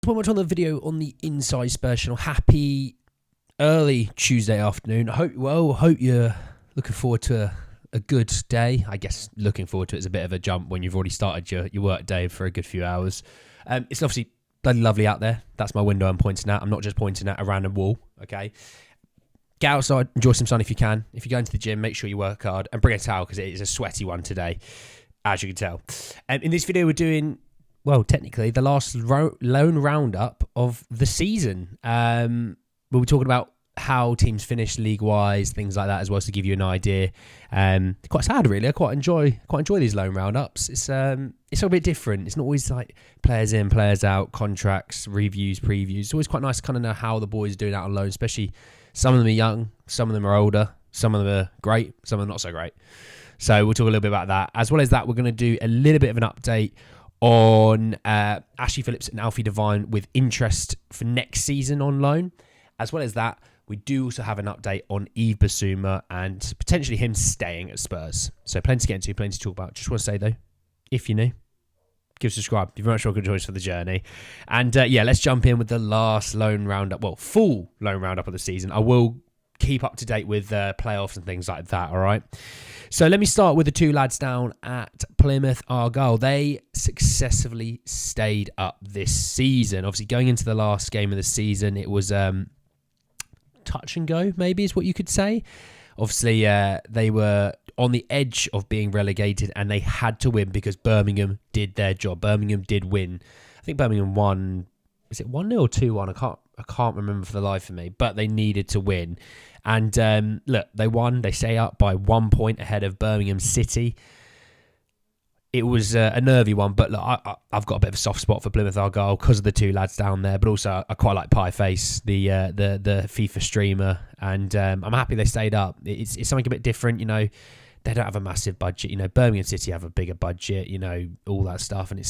Pretty much on the video on the Inside Spurs channel. Happy early Tuesday afternoon. I hope you're looking forward to a good day. I guess looking forward to it is a bit of a jump when you've already started your work day for a good few hours. It's obviously bloody lovely out there. That's my window I'm pointing at. I'm not just pointing at a random wall, okay? Get outside, enjoy some sun if you can. If you go into the gym, make sure you work hard and bring a towel because it is a sweaty one today, as you can tell. In this video, we're doing, well, technically, the last lone roundup of the season. We'll be talking about how teams finish league-wise, things like that, as well as to give you an idea. Quite sad, really. I quite enjoy these lone roundups. It's a bit different. It's not always like players in, players out, contracts, reviews, previews. It's always quite nice to kind of know how the boys are doing out on loan, especially some of them are young, some of them are older, some of them are great, some of them not so great. So we'll talk a little bit about that. As well as that, we're going to do a little bit of an update on Ashley Phillips and Alfie Devine with interest for next season on loan. As well as that, we do also have an update on Bissouma and potentially him staying at Spurs. So plenty to get into, plenty to talk about. Just want to say though, if you're new, give us a subscribe. You're very much welcome to join us for the journey. And let's jump in with the last lone roundup. Well, full lone roundup of the season. I will keep up to date with playoffs and things like that, all right? So let me start with the two lads down at Plymouth Argyle. They successfully stayed up this season. Obviously, going into the last game of the season, it was touch and go, maybe is what you could say. Obviously, they were on the edge of being relegated and they had to win because Birmingham did their job. Birmingham did win. I think Birmingham won, is it 1-0 or 2-1? I can't remember for the life of me, but they needed to win. And look, they won. They stay up by 1 point ahead of Birmingham City. It was a nervy one, but look, I've got a bit of a soft spot for Plymouth Argyle because of the two lads down there, but also I quite like Pieface, the FIFA streamer, and I'm happy they stayed up. It's something a bit different, you know. They don't have a massive budget, you know. Birmingham City have a bigger budget, you know, all that stuff, and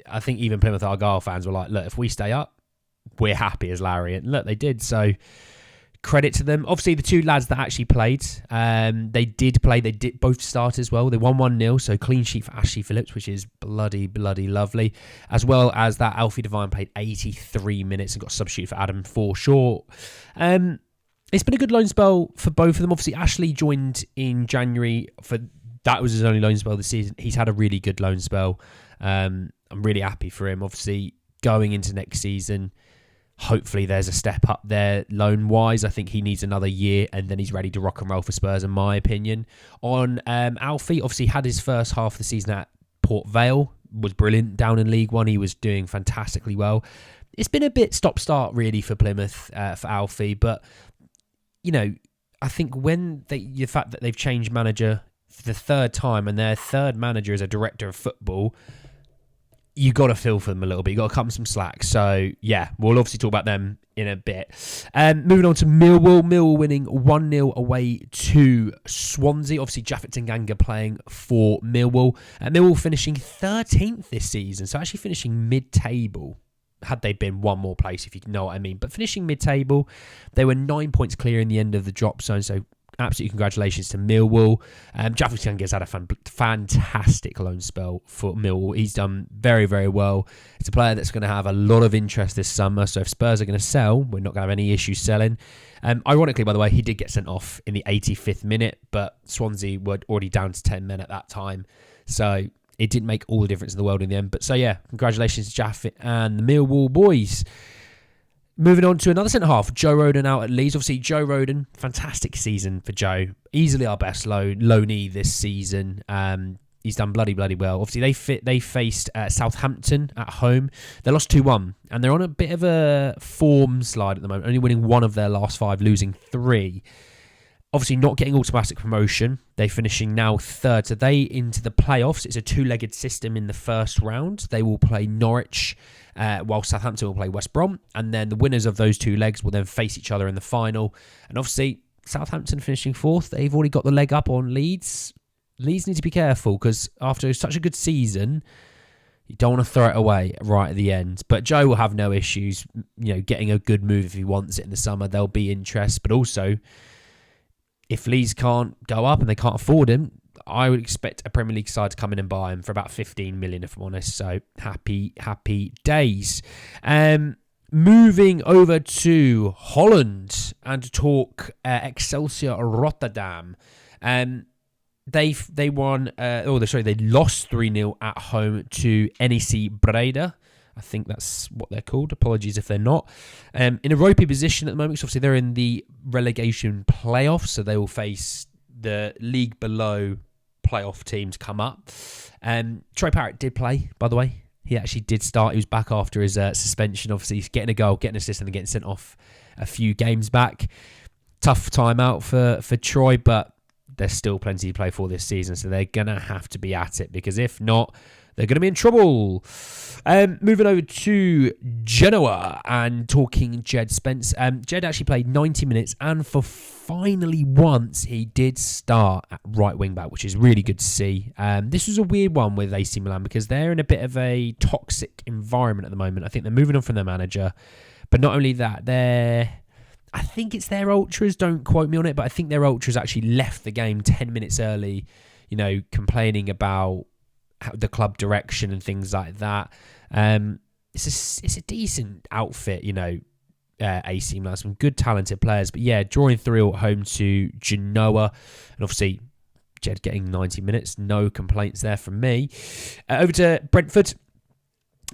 I think even Plymouth Argyle fans were like, look, if we stay up, we're happy as Larry, and look, they did. So credit to them. Obviously, the two lads that actually played, they did play. They did both start as well. They won 1-0, so clean sheet for Ashley Phillips, which is bloody lovely. As well as that, Alfie Devine played 83 minutes and got substituted for Adam Forshaw. It's been a good loan spell for both of them. Obviously, Ashley joined in January. That was his only loan spell this season. He's had a really good loan spell. I'm really happy for him. Obviously, going into next season, hopefully there's a step up there loan-wise. I think he needs another year and then he's ready to rock and roll for Spurs, in my opinion. On Alfie, obviously had his first half of the season at Port Vale, was brilliant down in League One. He was doing fantastically well. It's been a bit stop-start really for Plymouth, for Alfie, but you know, I think when the fact that they've changed manager for the third time and their third manager is a director of football, you got to feel for them a little bit. You got to cut them some slack. So, yeah, we'll obviously talk about them in a bit. Moving on to Millwall. Millwall winning 1-0 away to Swansea. Obviously, Jaffet Tanganga playing for Millwall. Millwall finishing 13th this season. So, actually finishing mid-table. Had they been one more place, if you know what I mean. But finishing mid-table, they were 9 points clear in the end of the drop zone. So, absolutely congratulations to Millwall. Jaffet Tanganga has had a fantastic loan spell for Millwall. He's done very, very well. It's a player that's going to have a lot of interest this summer. So if Spurs are going to sell, we're not going to have any issues selling. Ironically, by the way, he did get sent off in the 85th minute, but Swansea were already down to 10 men at that time. So it didn't make all the difference in the world in the end. But so yeah, congratulations to Jaffet and the Millwall boys. Moving on to another centre-half, Joe Rodon out at Leeds. Obviously, Joe Rodon, fantastic season for Joe. Easily our best loanee this season. He's done bloody well. Obviously, they faced Southampton at home. They lost 2-1, and they're on a bit of a form slide at the moment, only winning one of their last 5, losing 3. Obviously, not getting automatic promotion. They're finishing now 3rd. So they into the playoffs. It's a 2-legged system in the first round. They will play Norwich, while Southampton will play West Brom. And then the winners of those 2 legs will then face each other in the final. And obviously, Southampton finishing 4th. They've already got the leg up on Leeds. Leeds need to be careful because after such a good season, you don't want to throw it away right at the end. But Joe will have no issues, you know, getting a good move if he wants it in the summer. There'll be interest. But also, if Leeds can't go up and they can't afford him, I would expect a Premier League side to come in and buy him for about 15 million, if I'm honest. So happy days. Moving over to Holland and to talk Excelsior Rotterdam. They won. They lost 3-0 at home to NEC Breda. I think that's what they're called. Apologies if they're not. In a ropey position at the moment, because obviously they're in the relegation playoffs, so they will face the league below playoff teams come up. Troy Parrott did play, by the way. He actually did start. He was back after his suspension. Obviously, he's getting a goal, getting an assist, and then getting sent off a few games back. Tough time out for Troy, but there's still plenty to play for this season, so they're going to have to be at it, because if not, they're going to be in trouble. Moving over to Genoa and talking Jed Spence. Jed actually played 90 minutes, and for finally once, he did start at right wing back, which is really good to see. This was a weird one with AC Milan, because they're in a bit of a toxic environment at the moment. I think they're moving on from their manager, but not only that, I think it's their ultras, don't quote me on it, but I think their ultras actually left the game 10 minutes early, complaining about the club direction and things like that. It's a decent outfit, AC Milan, some good talented players, but yeah, drawing 3-0 at home to Genoa, and obviously Jed getting 90 minutes, no complaints there from me. Over to Brentford.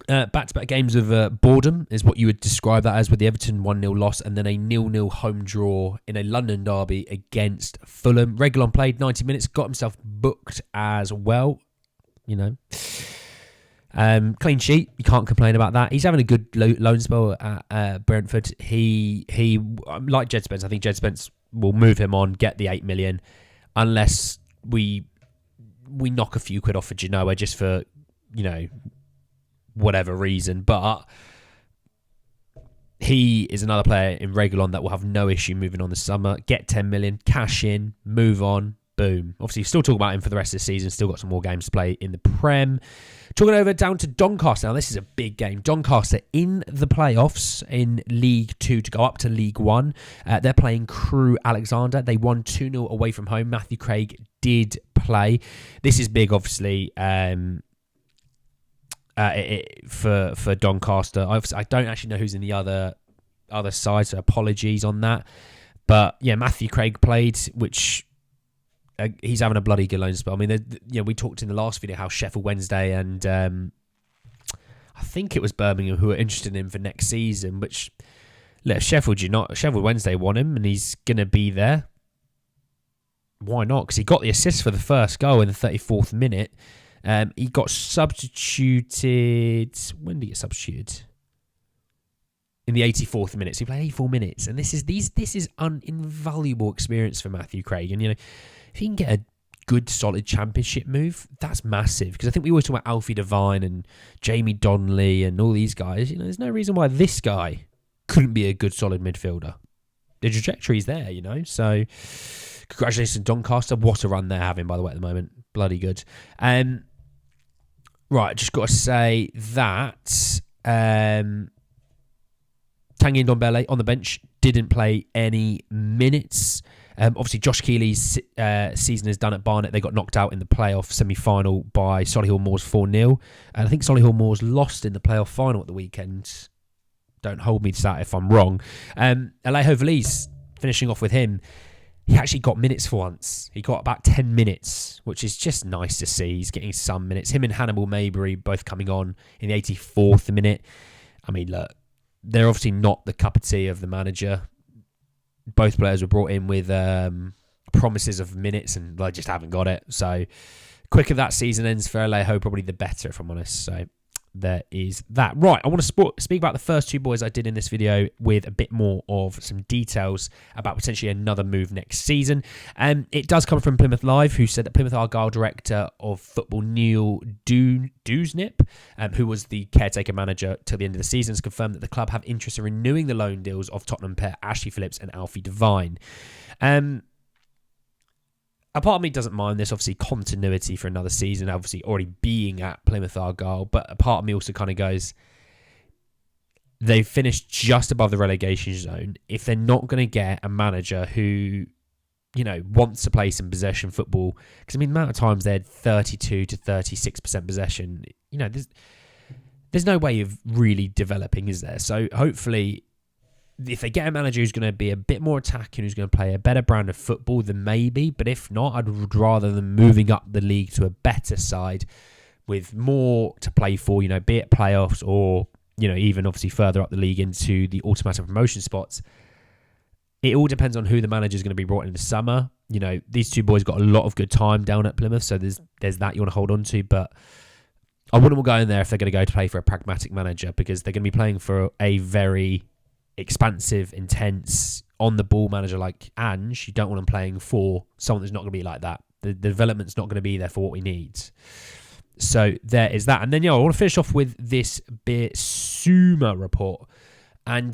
Back-to-back games of boredom is what you would describe that as, with the Everton 1-0 loss and then a 0-0 home draw in a London derby against Fulham. Reguilon played 90 minutes, got himself booked as well. Clean sheet, you can't complain about that. He's having a good loan spell at Brentford. He like Jed Spence. I think Jed Spence will move him on, get the 8 million, unless we knock a few quid off for Genoa just for whatever reason. But he is another player in Reguilon that will have no issue moving on this summer. Get 10 million, cash in, move on. Boom. Obviously, still talk about him for the rest of the season. Still got some more games to play in the Prem. Talking over down to Doncaster. Now, this is a big game. Doncaster in the playoffs in League 2 to go up to League 1. They're playing Crewe Alexandra. They won 2-0 away from home. Matthew Craig did play. This is big, obviously, for Doncaster. I don't actually know who's in the other side, so apologies on that. But, yeah, Matthew Craig played, which... he's having a bloody good loan spell. I mean, we talked in the last video how Sheffield Wednesday and I think it was Birmingham who are interested in him for next season. Which, look, Sheffield Wednesday want him and he's gonna be there. Why not? Because he got the assist for the first goal in the 34th minute. He got substituted. When did he get substituted? In the 84th minute. So he played 84 minutes, and this is an invaluable experience for Matthew Craig. And if he can get a good, solid championship move, that's massive. Because I think we always talk about Alfie Devine and Jamie Donnelly and all these guys. There's no reason why this guy couldn't be a good, solid midfielder. The trajectory's there, So, congratulations to Doncaster. What a run they're having, by the way, at the moment. Bloody good. Right, just got to say that Tanguy Ndombele on the bench didn't play any minutes. Obviously, Josh Keeley's season is done at Barnet. They got knocked out in the playoff semi-final by Solihull Moors 4-0. And I think Solihull Moors lost in the playoff final at the weekend. Don't hold me to that if I'm wrong. Alejo Valise, finishing off with him, he actually got minutes for once. He got about 10 minutes, which is just nice to see. He's getting some minutes. Him and Hannibal Maybury both coming on in the 84th minute. I mean, look, they're obviously not the cup of tea of the manager. Both players were brought in with promises of minutes and they just haven't got it. So, quicker that season ends for Alejo, probably the better, if I'm honest. So, there is that. Right, I want to speak about the first two boys I did in this video with a bit more of some details about potentially another move next season. It does come from Plymouth Live, who said that Plymouth Argyle director of football Neil Dewsnip, who was the caretaker manager till the end of the season, has confirmed that the club have interest in renewing the loan deals of Tottenham pair Ashley Phillips and Alfie Devine. A part of me doesn't mind this, obviously, continuity for another season, obviously already being at Plymouth Argyle, but a part of me also kind of goes, they finished just above the relegation zone. If they're not going to get a manager who wants to play some possession football. Because, I mean, the amount of times they had 32 to 36% possession, there's no way of really developing, is there? So hopefully, if they get a manager who's going to be a bit more attacking, who's going to play a better brand of football, then maybe. But if not, I'd rather them moving up the league to a better side with more to play for, be it playoffs or, even obviously further up the league into the automatic promotion spots. It all depends on who the manager is going to be brought in the summer. These two boys got a lot of good time down at Plymouth, so there's that you want to hold on to. But I wouldn't want to go in there if they're going to go to play for a pragmatic manager, because they're going to be playing for a very expansive, intense, on-the-ball manager like Ange. You don't want them playing for someone that's not going to be like that. The development's not going to be there for what we need. So there is that. And then, I want to finish off with this Bissouma report. And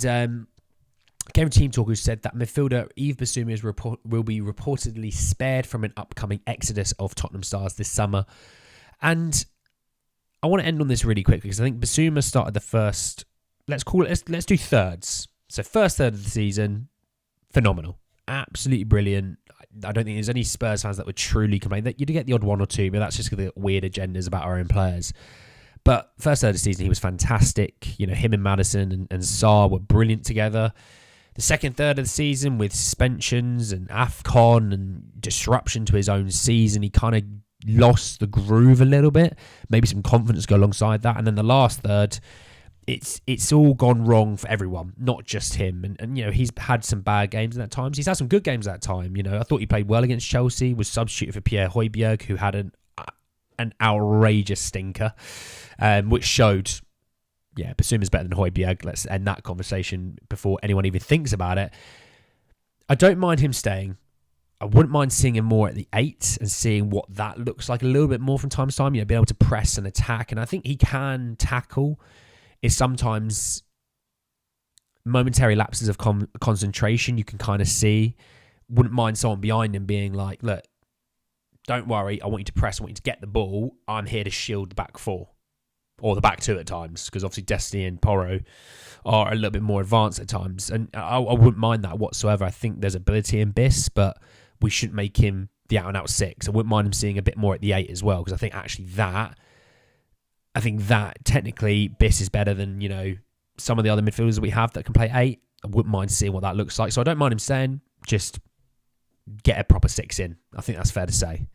Kevin Team Talk, who said that midfielder Yves Bissouma will be reportedly spared from an upcoming exodus of Tottenham stars this summer. And I want to end on this really quickly, because I think Bissouma started the first, let's do thirds. So first third of the season, phenomenal. Absolutely brilliant. I don't think there's any Spurs fans that would truly complain. That you'd get the odd one or two, but that's just the weird agendas about our own players. But first third of the season, he was fantastic. Him and Maddison and Sarr were brilliant together. The second third of the season, with suspensions and AFCON and disruption to his own season, he kind of lost the groove a little bit. Maybe some confidence go alongside that. And then the last third, it's all gone wrong for everyone, not just him. And he's had some bad games at times. He's had some good games at time. I thought he played well against Chelsea, was substituted for Pierre Højbjerg, who had an outrageous stinker, which showed, Bissouma's better than Højbjerg. Let's end that conversation before anyone even thinks about it. I don't mind him staying. I wouldn't mind seeing him more at the 8 and seeing what that looks like a little bit more from time to time. Being able to press and attack. And I think he can tackle. Is sometimes momentary lapses of concentration you can kind of see. Wouldn't mind someone behind him being like, look, don't worry, I want you to press, I want you to get the ball. I'm here to shield the back 4. Or the back 2 at times, because obviously Destiny and Porro are a little bit more advanced at times. And I wouldn't mind that whatsoever. I think there's ability in Biss, but we shouldn't make him the out-and-out 6. I wouldn't mind him seeing a bit more at the 8 as well, because I think actually that technically Biss is better than, some of the other midfielders that we have that can play 8. I wouldn't mind seeing what that looks like. So I don't mind him saying, just get a proper 6 in. I think that's fair to say.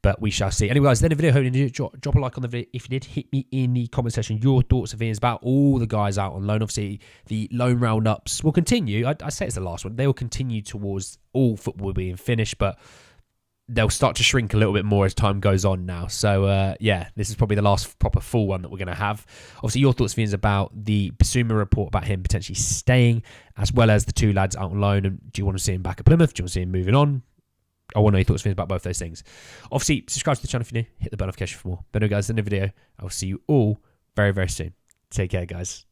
But we shall see. Anyway, guys, then the video, hope you did. Drop a like on the video. If you did, hit me in the comment section your thoughts and opinions about all the guys out on loan. Obviously, the loan roundups will continue. I say it's the last one. They will continue towards all football being finished, but they'll start to shrink a little bit more as time goes on now. So, this is probably the last proper full one that we're going to have. Obviously, your thoughts and feelings about the Bissouma report about him potentially staying, as well as the 2 lads out on loan. And do you want to see him back at Plymouth? Do you want to see him moving on? I want to know your thoughts and feelings about both those things. Obviously, subscribe to the channel if you're new. Hit the bell notification for more. But anyway, guys, in the video, I'll see you all very, very soon. Take care, guys.